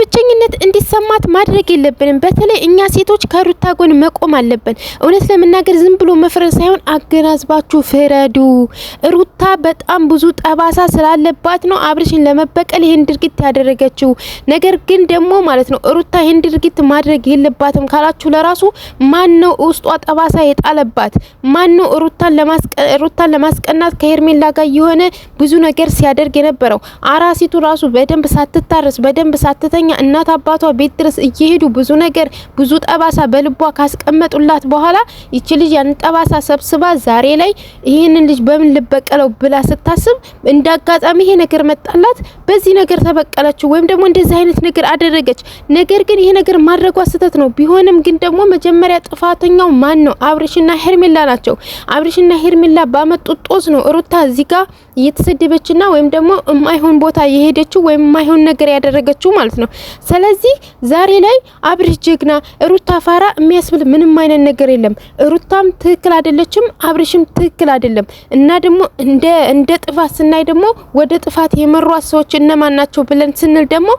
ብቸኝነት እንዲሰማት ማድረግ የለብንም። በተለይ እኛ ሴቶች ከሩታ ጎን መቆም አለብን። እውነት ለመናገር ዝም ብሎ መፍረድ ሳይሆን አገናዝባችሁ ፍረዱ። ሩታ በጣም ብዙ ጠባሳ ስላለባት ነው አብርሽን ለመበቀል ይሄን ድርጊት ያደረገችው። ነገር ግን ደግሞ ማለት ነው ሩታ ይሄን ድርጊት ማድረግ የለባትም ካላችሁ ለራሱ ማን ነው ውስጧ ጠባሳ የጣለባት? ማን ነው ሩታን ለማስቀናት ከሄርሜላ ጋር የሆነ ብዙ ነገር ሲያደርግ የነበረው? አራሲቱ ራሱ በደንብ ሳትታረስ በደንብ ሳትተኛ እናት አባቷ ቤት ድረስ እየሄዱ ብዙ ጠባሳ በልቧ ካስቀመጡላት በኋላ ይቺ ልጅ ያን ጠባሳ ሰብስባ ዛሬ ላይ ይሄንን ልጅ በምን ልበቀለው ብላ ስታስብ እንዳጋጣሚ ይሄ ነገር መጣላት። በዚህ ነገር ተበቀለችው ወይም ደግሞ እንደዚህ አይነት ነገር አደረገች። ነገር ግን ይሄ ነገር ማድረጓ ስህተት ነው። ቢሆንም ግን ደግሞ መጀመሪያ ጥፋተኛው ማን ነው? አብርሽና ሄርሜላ ናቸው። አብርሽና ሄርሜላ ባመጡት ጦስ ነው ሩታ እዚህ ጋር እየተሰደበችና ወይም ደግሞ የማይሆን ቦታ የሄደችው ወይም የማይሆን ነገር ያደረገችው ማለት ነው። ስለዚህ ዛሬ ላይ አብርሽ ጀግና፣ ሩታ ፋራ የሚያስብል ምንም አይነት ነገር የለም። ሩታም ትክክል አይደለችም፣ አብርሽም ትክክል አይደለም። እና ደግሞ እንደ ጥፋት ስናይ ደግሞ ወደ ጥፋት የመሯት ሰዎች እነማን ናቸው ብለን ስንል ደግሞ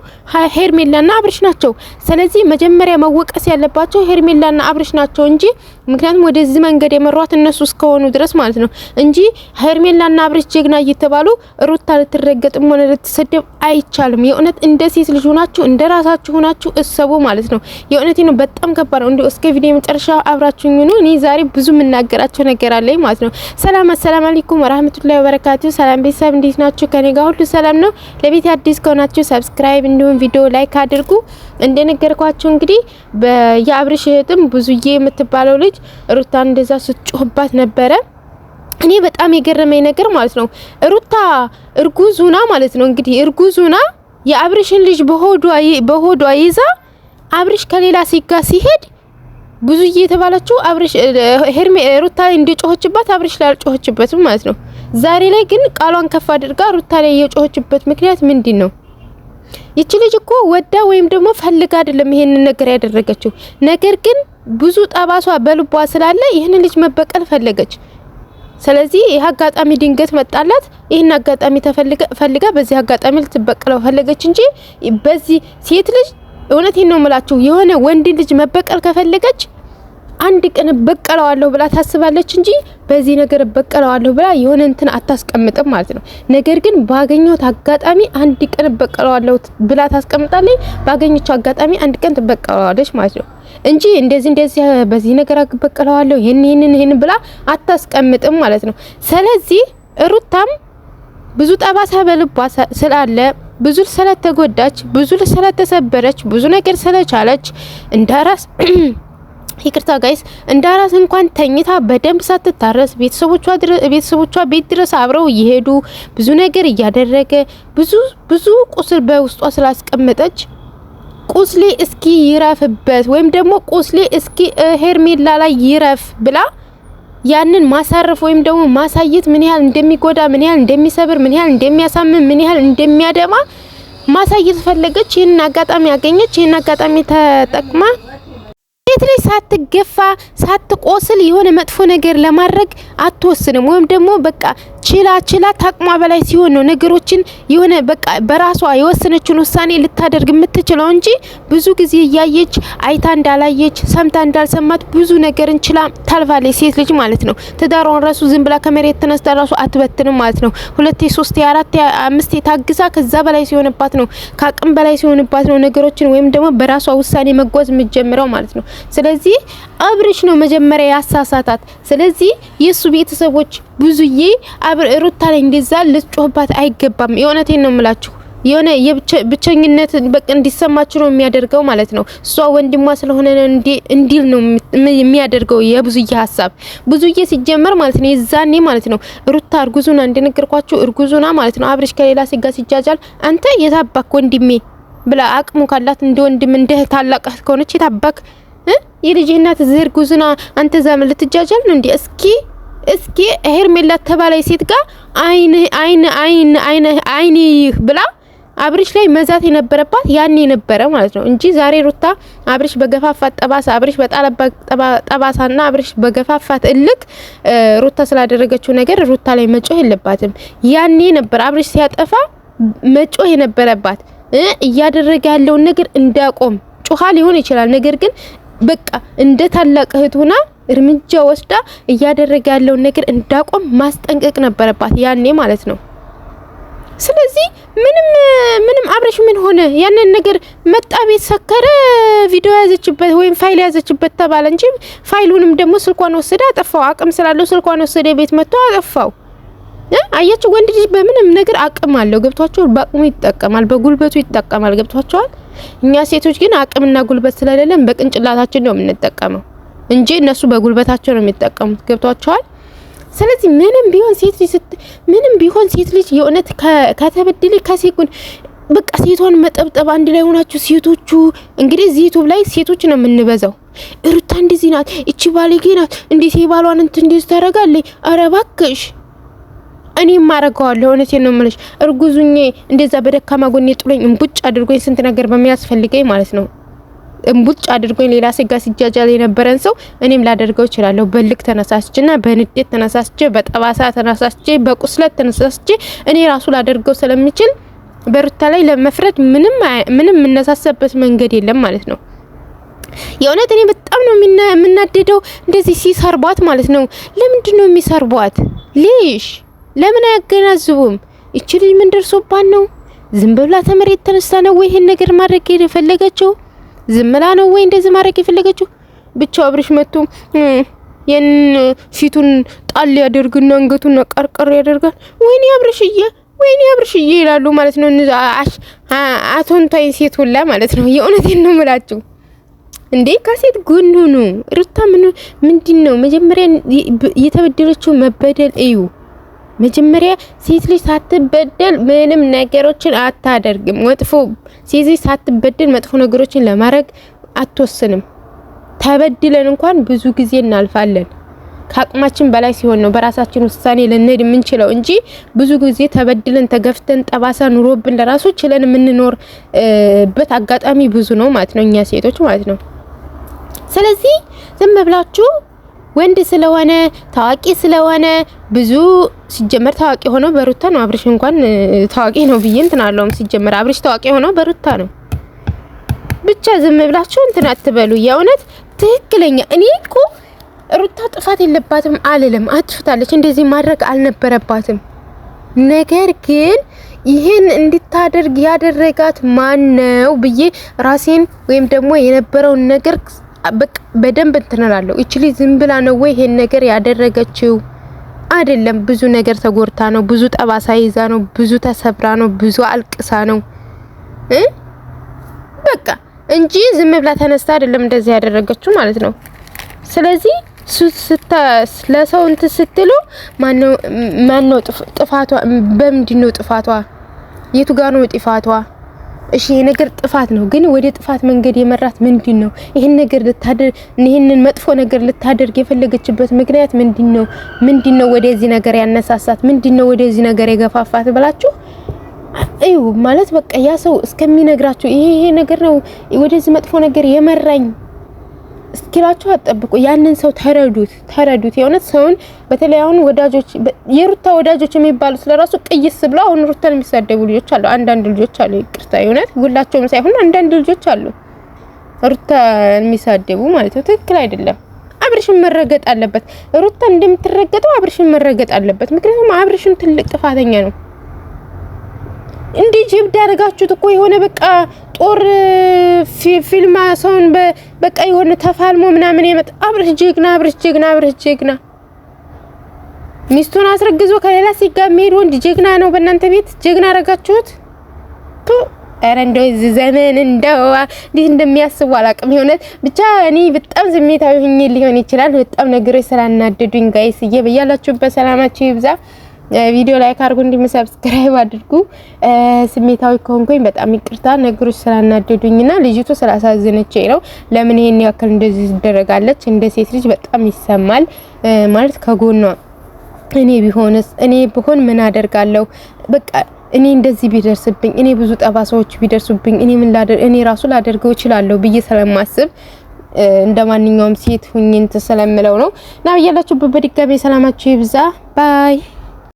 ሄርሜላና አብርሽ ናቸው። ስለዚህ መጀመሪያ መወቀስ ያለባቸው ሄርሜላና አብርሽ ናቸው እንጂ ምክንያቱም ወደዚህ መንገድ የመሯት እነሱ እስከሆኑ ድረስ ማለት ነው እንጂ ሄርሜላና አብርሽ ጀግና እየተባሉ ሩታ ልትረገጥም ሆነ ልትሰደብ አይቻልም። የእውነት እንደ ሴት ልጅ ሆናችሁ እንደ ራሳችሁ ሆናችሁ እሰቡ ማለት ነው። የእውነቴ ነው። በጣም ከባድ ነው። እንዴ እስከ ቪዲዮ መጨረሻ አብራችሁኝ ሁኑ። እኔ ዛሬ ብዙ የምናገራቸው ነገር አለኝ ማለት ነው። ሰላም አለይኩም ወራህመቱላሂ ወበረካቱ። ሰላም ቤተሰብ እንዴት ናችሁ? ከኔ ጋር ሁሉ ሰላም ነው። ለቤት አዲስ ከሆናችሁ ሰብስክራይብ እንዲሁም ቪዲዮ ላይክ አድርጉ። እንደነገርኳችሁ እንግዲህ የአብርሽ እህትም ብዙዬ የምትባለው ልጅ ሩታን እንደዛ ስትጮህባት ነበረ። እኔ በጣም የገረመኝ ነገር ማለት ነው ሩታ እርጉዙና ማለት ነው እንግዲህ እርጉዙና የአብርሽን ልጅ በሆዷ ይዛ አብርሽ ከሌላ ሲጋ ሲሄድ ብዙዬ የተባለችው አብርሽ ሩታ ላይ እንደጮህችባት አብርሽ ላይ አልጮህችበትም ማለት ነው። ዛሬ ላይ ግን ቃሏን ከፍ አድርጋ ሩታ ላይ የጮህችበት ምክንያት ምንድን ነው? ይቺ ልጅ እኮ ወዳ ወይም ደግሞ ፈልጋ አይደለም ይሄን ነገር ያደረገችው። ነገር ግን ብዙ ጠባሷ በልቧ ስላለ ይሄን ልጅ መበቀል ፈለገች። ስለዚህ ይሄ አጋጣሚ ድንገት መጣላት። ይሄን አጋጣሚ ፈልጋ በዚህ አጋጣሚ ልትበቀለው ፈለገች እንጂ በዚህ ሴት ልጅ እውነቴን ነው የምላችሁ የሆነ ወንድ ልጅ መበቀል ከፈለገች አንድ ቀን በቀለዋለሁ ብላ ታስባለች እንጂ በዚህ ነገር በቀለዋለሁ ብላ የሆነ እንትን አታስቀምጥም ማለት ነው። ነገር ግን ባገኘው አጋጣሚ አንድ ቀን በቀለዋለሁ ብላ ታስቀምጣለች። ባገኘችው አጋጣሚ አንድ ቀን ትበቀለዋለች ማለት ነው እንጂ እንደዚህ በዚህ ነገር በቀለዋለሁ ይሄን ብላ አታስቀምጥም ማለት ነው። ስለዚህ ሩታም ብዙ ጠባሳ በልቧ ስላለ ብዙ ስለተጎዳች ብዙ ስለተሰበረች ብዙ ነገር ስለቻለች እንዳራስ ይቅርታ ጋይስ እንዳራስ እንኳን ተኝታ በደንብ ሳትታረስ ቤተሰቦቿ ቤት ድረስ አብረው እየሄዱ ብዙ ነገር እያደረገ ብዙ ቁስል በውስጧ ስላስቀመጠች ቁስሌ እስኪ ይረፍበት ወይም ደግሞ ቁስሌ እስኪ ሄርሜላ ላይ ይረፍ ብላ ያንን ማሳረፍ ወይም ደግሞ ማሳየት ምን ያህል እንደሚጎዳ ምን ያህል እንደሚሰብር ምን ያህል እንደሚያሳምን ምን ያህል እንደሚያደማ ማሳየት ፈለገች። ይሄን አጋጣሚ ያገኘች። ይሄን አጋጣሚ ተጠቅማ ሴት ልጅ ሳትገፋ ሳትቆስል የሆነ መጥፎ ነገር ለማድረግ አትወስንም። ወይም ደግሞ በቃ ችላ ታቅሟ በላይ ሲሆን ነው ነገሮችን የሆነ በቃ በራሷ የወሰነችውን ውሳኔ ልታደርግ የምትችለው እንጂ ብዙ ጊዜ እያየች አይታ እንዳላየች ሰምታ እንዳልሰማት ብዙ ነገርን ችላ ታልፋለች ሴት ልጅ ማለት ነው። ትዳሯን ራሱ ዝም ብላ ከመሬት ተነስታ ራሱ አትበትንም ማለት ነው። 2 3 4 5 ታግዛ ከዛ በላይ ሲሆንባት ነው ካቅም በላይ ሲሆንባት ነው ነገሮችን ወይም ደግሞ በራሷ ውሳኔ መጓዝ የምትጀምረው ማለት ነው። ስለዚህ አብርሽ ነው መጀመሪያ ያሳሳታት። ስለዚህ የሱ ቤተሰቦች ብዙዬ ሩታ ላይ እንደዛ ልትጮህባት አይገባም። የእውነቴን ነው የምላችሁ። የሆነ የብቸኝነት በቃ እንዲሰማችሁ ነው የሚያደርገው ማለት ነው። እሷ ወንድሟ ስለሆነ እንዲል ነው የሚያደርገው የብዙዬ ሀሳብ። ብዙዬ ሲጀመር ማለት ነው የዛኔ ማለት ነው ሩታ እርጉዙና እንደነገርኳችሁ እርጉዙና ማለት ነው አብርሽ ከሌላ ሲጋ ሲጃጃል አንተ የታባክ ወንድሜ ብላ አቅሙ ካላት እንደ ወንድም እንደ ታላቅ ከሆነች የታባክ የልጅ እናት ዘርጉዝና አንተ ዛም ልትጃጃል ነው እንዴ? እስኪ ሄርሜላ ተባላይ ሴት ጋር አይን ብላ አብርሽ ላይ መዛት የነበረባት ያኔ ነበረ ማለት ነው እንጂ ዛሬ ሩታ አብርሽ በገፋፋት ጠባሳ አብርሽ በጣለባት ጠባሳና አብርሽ በገፋፋት እልክ ሩታ ስላደረገችው ነገር ሩታ ላይ መጮህ የለባትም። ያኔ ነበር አብርሽ ሲያጠፋ መጮህ የነበረባት እያደረገ ያለውን ነገር እንዳቆም ጮኻ ሊሆን ይችላል። ነገር ግን በቃ እንደ ታላቅ እህት ሆና እርምጃ ወስዳ እያደረገ ያለውን ነገር እንዳቆም ማስጠንቀቅ ነበረባት ያኔ ማለት ነው። ስለዚህ ምንም አብረሽ ምን ሆነ ያንን ነገር መጣ ቤት ሰከረ ቪዲዮ ያዘችበት ወይም ፋይል ያዘችበት ተባለ እንጂ ፋይሉንም ደግሞ ስልኳን ወሰደ አጠፋው። አቅም ስላለው ስልኳን ወሰደ ቤት መጥቶ አጠፋው። አያችሁ ወንድ ልጅ በምንም ነገር አቅም አለው። ገብቷቸው በአቅሙ ይጠቀማል፣ በጉልበቱ ይጠቀማል። ገብቷቸዋል። እኛ ሴቶች ግን አቅምና ጉልበት ስለሌለን በቅንጭላታችን ነው የምንጠቀመው እንጂ እነሱ በጉልበታቸው ነው የሚጠቀሙት። ገብቷቸዋል። ስለዚህ ምንም ቢሆን ሴት ልጅ የእውነት ከተበደለ ከሴኩን በቃ ሴቷን መጠብጠብ አንድ ላይ ሆናችሁ ሴቶቹ እንግዲህ እዚህ ዩቲዩብ ላይ ሴቶች ነው የምንበዛው። ሩታ እንደዚህ ናት፣ እቺ ባለጌ ናት፣ እንዴት የባሏን እንደዚህ ታረጋለች? አረ እባክሽ እኔም ማረጋዋለሁ። እውነቴን ነው የምልሽ። እርጉዙኝ እንደዛ በደካማ ጎኔ ጥሎኝ እንቡጭ አድርጎኝ ስንት ነገር በሚያስፈልገኝ ማለት ነው እንቡጭ አድርጎኝ ሌላ ስጋ ሲጃጃል የነበረን ሰው እኔም ላደርገው እችላለሁ። በልክ ተነሳስቼና በንዴት ተነሳስቼ በጠባሳ ተነሳስቼ በቁስለት ተነሳስቼ እኔ ራሱ ላደርገው ስለምችል በሩታ ላይ ለመፍረድ ምንም የምነሳሰበት መንገድ የለም ማለት ነው። የእውነት እኔ በጣም ነው የምናደደው እንደዚህ ሲሰርቧት ማለት ነው። ለምንድን ነው የሚሰርቧት? ለምን አያገናዝቡም? እቺ ልጅ ምን ደርሶባት ነው? ዝም ብላ ተመሬት ተነስታ ነው ወይ ይሄን ነገር ማድረግ የፈለገችው? ዝም ብላ ነው ወይ እንደዚህ ማድረግ የፈለገችው? ብቻው አብርሽ መጥቶ ፊቱን ጣል ያደርግና አንገቱን ቀርቀር ያደርጋል። ወይኔ አብርሽዬ ይላሉ ማለት ነው። አቶንታይ ሴት ሁላ ማለት ነው። የእውነቴን ነው የምላችሁ። እንዴ ከሴት ጎን ሁኑ። ሩታ ምንድነው መጀመሪያ የተበደለችው መበደል እዩ። መጀመሪያ ሴት ልጅ ሳትበደል ምንም ነገሮችን አታደርግም። ሴት ልጅ ሳትበደል መጥፎ ነገሮችን ለማድረግ አትወስንም። ተበድለን እንኳን ብዙ ጊዜ እናልፋለን። ከአቅማችን በላይ ሲሆን ነው በራሳችን ውሳኔ ልንሄድ የምንችለው እንጂ ብዙ ጊዜ ተበድለን ተገፍተን ጠባሳ ኑሮብን ለራሱ ችለን የምንኖርበት አጋጣሚ ብዙ ነው ማለት ነው፣ እኛ ሴቶች ማለት ነው። ስለዚህ ዝም ብላችሁ ወንድ ስለሆነ ታዋቂ ስለሆነ ብዙ ሲጀመር ታዋቂ ሆኖ በሩታ ነው። አብርሽ እንኳን ታዋቂ ነው ብዬ እንትን አለውም። ሲጀመር አብርሽ ታዋቂ ሆኖ በሩታ ነው። ብቻ ዝም ብላችሁ እንትን አትበሉ። የእውነት ትክክለኛ እኔ እኮ ሩታ ጥፋት የለባትም አልልም። አጥፍታለች፣ እንደዚህ ማድረግ አልነበረባትም። ነገር ግን ይሄን እንድታደርግ ያደረጋት ማን ነው ብዬ ራሴን ወይም ደግሞ የነበረውን ነገር በደንብ እንትናላለሁ። እቺ ልጅ ዝም ብላ ነው ወይ ይሄን ነገር ያደረገችው? አይደለም። ብዙ ነገር ተጎርታ ነው፣ ብዙ ጠባሳ ይዛ ነው፣ ብዙ ተሰብራ ነው፣ ብዙ አልቅሳ ነው በቃ እንጂ ዝም ብላ ተነስታ አይደለም እንደዚህ ያደረገችው ማለት ነው። ስለዚህ ለሰው እንትን ስትሉ ማነው ጥፋቷ? በምንድነው ጥፋቷ? የቱ ጋር ነው ጥፋቷ? እሺ ይሄ ነገር ጥፋት ነው፣ ግን ወደ ጥፋት መንገድ የመራት ምንድነው? ይሄንን መጥፎ ነገር ልታደርግ የፈለገችበት ምክንያት ምንድነው? ወደዚህ ነገር ያነሳሳት ምንድነው? ወደዚህ ነገር የገፋፋት ብላችሁ እዩ ማለት በቃ ያ ሰው እስከሚነግራችሁ ይሄ ነገር ነው ወደዚህ መጥፎ ነገር የመራኝ እስኪላችሁ አጠብቁ። ያንን ሰው ተረዱት። የእውነት ሰውን በተለይ አሁን ወዳጆች የሩታ ወዳጆች የሚባሉት ለራሱ ቅይስ ብለው አሁን ሩታን የሚሳደቡ ልጆች አሉ። አንዳንድ ልጆች አሉ፣ ይቅርታ የእውነት ሁላቸውም ሳይሆን አንዳንድ ልጆች አሉ ሩታን የሚሳደቡ ማለት ነው። ትክክል አይደለም። አብርሽን መረገጥ አለበት። ሩታ እንደምትረገጠው አብርሽን መረገጥ አለበት። ምክንያቱም አብርሽን ትልቅ ጥፋተኛ ነው። እንዴ ጅብድ ያደርጋችሁት እኮ የሆነ በቃ ጦር ፊልም ሰውን በቃ የሆነ ተፋልሞ ምናምን የመጣ አብርሽ ጀግና ሚስቱን አስረግዞ ከሌላ ሲጋ ሜድ ወንድ ጀግና ነው። በእናንተ ቤት ጀግና አደረጋችሁት። ኧረ እንደው እዚህ ዘመን እንደው እንዴት እንደሚያስቡ አላውቅም። የሆነ ብቻ እኔ በጣም ስሜታዊ ሆኜ ሊሆን ይችላል። በጣም ነገሮች ስላናደዱኝ ጋይስዬ በያላችሁበት ሰላማችሁ ይብዛ። ቪዲዮ ላይክ አድርጉ፣ እንዲሁም ሰብስክራይብ አድርጉ። ስሜታዊ ከሆንኩኝ በጣም ይቅርታ። ነገሮች ስላናደዱኝና ልጅቱ ስላሳዘነችኝ ነው። ለምን ይሄን ያክል እንደዚህ ትደረጋለች? እንደ ሴት ልጅ በጣም ይሰማል ማለት ከጎኗ እኔ ብሆን ምን አደርጋለሁ? በቃ እኔ እንደዚህ ቢደርስብኝ፣ እኔ ብዙ ጠባሳዎች ቢደርሱብኝ እኔ ራሱ ላደርገው እችላለሁ ብዬ ስለማስብ እንደማንኛውም ሴት ሁኝንት ስለምለው ነው። እና ያላችሁበት በድጋሚ ሰላማችሁ ይብዛ ባይ